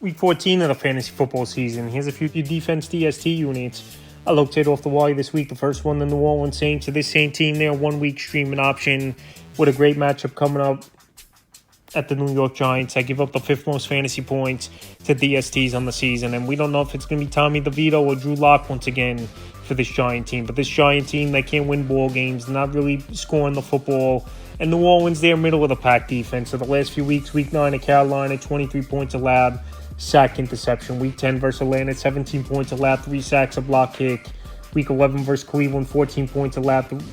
Week 14 of the fantasy football season. Here's a few defense DST units I located off the wire this week. The first one, the New Orleans Saints. So this Saint team, they're a 1 week streaming option with a great matchup coming up at the New York Giants. I give up the 5th most fantasy points to DSTs on the season. And we don't know if it's going to be Tommy DeVito or Drew Lock once again for this Giant team. But this Giant team, they can't win ball games. They're not really scoring the football. And New Orleans, they're middle of the pack defense. So the last few weeks, week 9 at Carolina, 23 points allowed, sack interception. Week 10 versus Atlanta, 17 points allowed, 3 sacks, a block kick. Week 11 versus Cleveland, 14 points allowed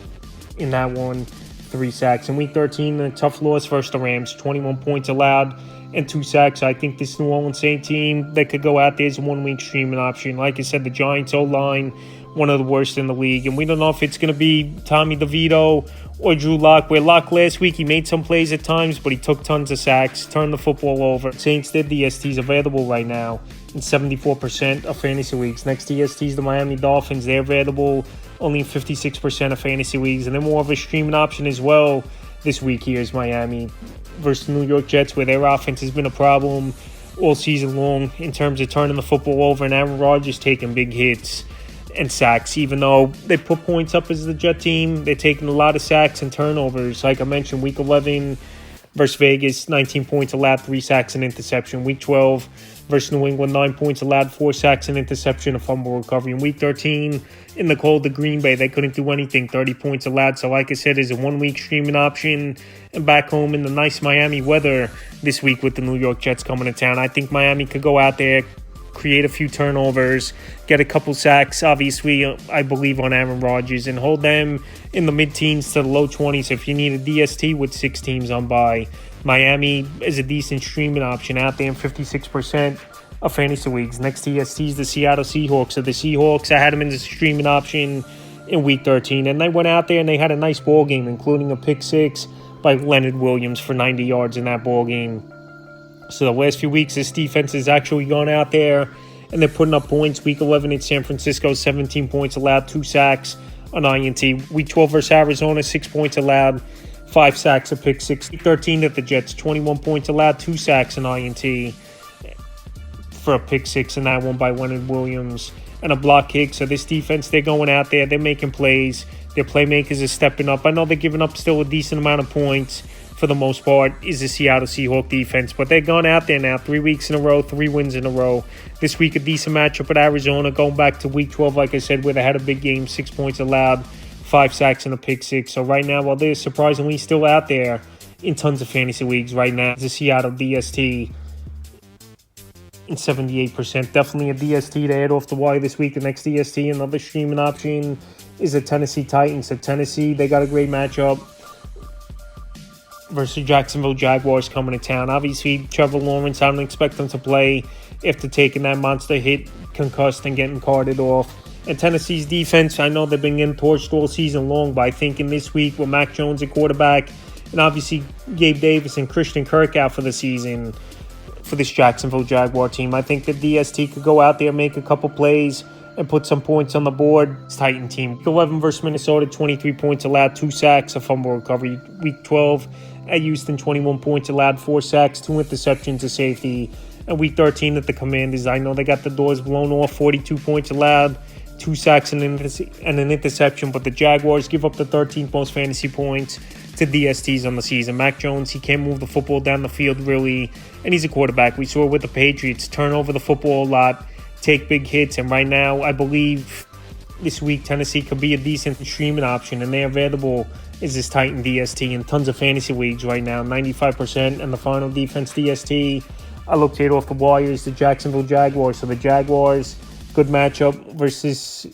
in that one, 3 sacks. And week 13, a tough loss versus the Rams, 21 points allowed and 2 sacks. I think this New Orleans Saints team, they could go out there as a 1 week streaming option. Like I said, the Giants O-line, one of the worst in the league. And we don't know if it's going to be Tommy DeVito or Drew Lock. Where Lock last week, he made some plays at times, but he took tons of sacks, turned the football over. Saints did DSTs available right now in 74% of fantasy leagues. Next DST is the Miami Dolphins. They're available only in 56% of fantasy leagues. And then more of a streaming option as well this week here is Miami versus the New York Jets, where their offense has been a problem all season long in terms of turning the football over, and Aaron Rodgers taking big hits and sacks. Even though they put points up as the Jet team, they're taking a lot of sacks and turnovers. Like I mentioned, week 11 versus Vegas, 19 points allowed, 3 sacks and interception. Week 12 versus New England, 9 points allowed, 4 sacks and interception, a fumble recovery. In week 13 in the cold, the Green Bay, they couldn't do anything, 30 points allowed. So like I said, is a 1 week streaming option. And back home in the nice Miami weather this week with the New York Jets coming to town, I think Miami could go out there, create a few turnovers, get a couple sacks, obviously, I believe on Aaron Rodgers, and hold them in the mid-teens to the low 20s. If you need a DST with 6 teams on bye, Miami is a decent streaming option out there in 56% of fantasy leagues. Next DST is the Seattle Seahawks. So the Seahawks, I had them as a streaming option in week 13, and they went out there and they had a nice ball game, including a pick 6 by Leonard Williams for 90 yards in that ball game. So the last few weeks, this defense has actually gone out there and they're putting up points. Week 11 in San Francisco, 17 points allowed, 2 sacks, an INT. Week 12 versus Arizona, 6 points allowed, 5 sacks, a pick 6. Week 13 at the Jets, 21 points allowed, 2 sacks, an INT for a pick 6 in that one by Leonard Williams and a block kick. So this defense, they're going out there, they're making plays. Their playmakers are stepping up. I know they're giving up still a decent amount of points for the most part, is the Seattle Seahawks defense. But they're gone out there now, 3 weeks in a row, 3 wins in a row. This week, a decent matchup at Arizona, going back to week 12, like I said, where they had a big game, 6 points allowed, 5 sacks and a pick 6. So right now, while they're surprisingly still out there in tons of fantasy leagues right now, the Seattle DST in 78%. Definitely a DST to add off the wire this week. The next DST, another streaming option, is the Tennessee Titans. So Tennessee, they got a great matchup versus Jacksonville Jaguars coming to town. Obviously, Trevor Lawrence, I don't expect them to play after taking that monster hit, concussed and getting carted off. And Tennessee's defense, I know they've been getting torched all season long, but I think in this week with Mac Jones at quarterback and obviously Gabe Davis and Christian Kirk out for the season for this Jacksonville Jaguar team, I think the DST could go out there, make a couple plays, and put some points on the board. It's Titan team. Week 11 versus Minnesota, 23 points allowed, 2 sacks, a fumble recovery. Week 12 at Houston, 21 points allowed, 4 sacks, 2 interceptions, a safety. And week 13 at the Commanders, I know they got the doors blown off, 42 points allowed, 2 sacks and an interception. But the Jaguars give up the 13th most fantasy points to DSTs on the season. Mac Jones, he can't move the football down the field really, and he's a quarterback. We saw it with the Patriots, turn over the football a lot, take big hits, and right now I believe this week Tennessee could be a decent streaming option, and they're available is this Titan DST in tons of fantasy leagues right now, 95%. And the final defense DST I located off the wire is the Jacksonville Jaguars. So the Jaguars, good matchup versus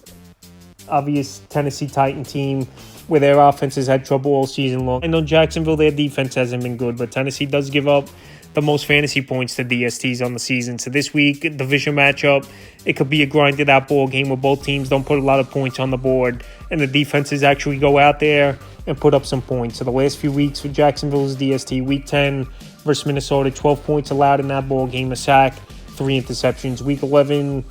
obvious Tennessee Titan team where their offense has had trouble all season long. I know Jacksonville, their defense hasn't been good, but Tennessee does give up the most fantasy points to DSTs on the season. So this week, division matchup, it could be a grinded out ball game where both teams don't put a lot of points on the board and the defenses actually go out there and put up some points. So the last few weeks for Jacksonville's DST, week 10 versus Minnesota, 12 points allowed in that ball game, a sack, 3 interceptions. Week 11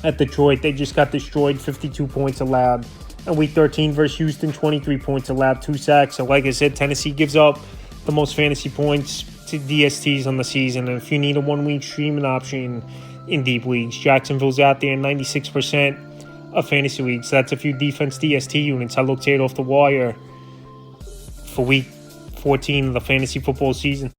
at Detroit, they just got destroyed, 52 points allowed. And week 13 versus Houston, 23 points allowed, 2 sacks. So like I said, Tennessee gives up the most fantasy points DSTs on the season. And if you need a 1 week streaming option in deep leagues, Jacksonville's out there in 96% of fantasy leagues. That's a few defense DST units I looked at off the wire for week 14 of the fantasy football season.